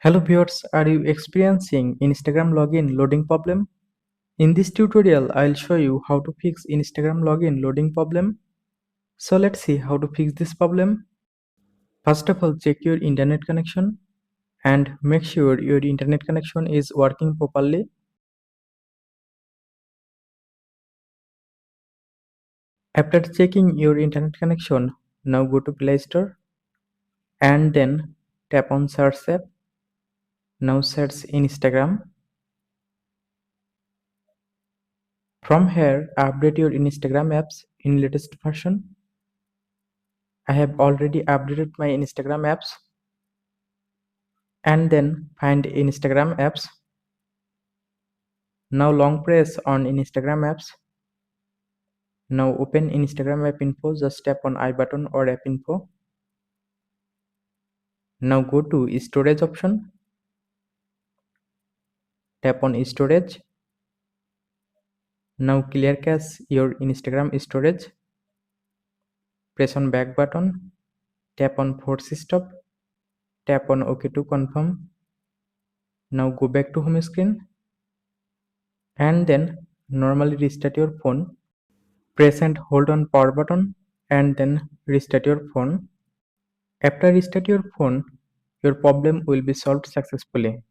Hello viewers, are you experiencing Instagram login loading problem? In this tutorial, I'll show you how to fix Instagram login loading problem. So let's see how to fix this problem. First of all, check your internet connection and make sure your internet connection is working properly. After checking your internet connection, now go to Play Store and then tap on Search app. Now search Instagram. From here, update your Instagram apps in latest version. I have already updated my Instagram apps, and then find Instagram apps. Now long press on Instagram apps. Now open Instagram app info, just tap on I button or app info. Now go to storage option. Tap on storage. Now clear cache your Instagram storage. Press on back button. Tap on force stop. Tap on OK to confirm. Now go back to home screen and then normally restart your phone. Press and hold on power button and then restart your phone. After restart your phone, your problem will be solved successfully.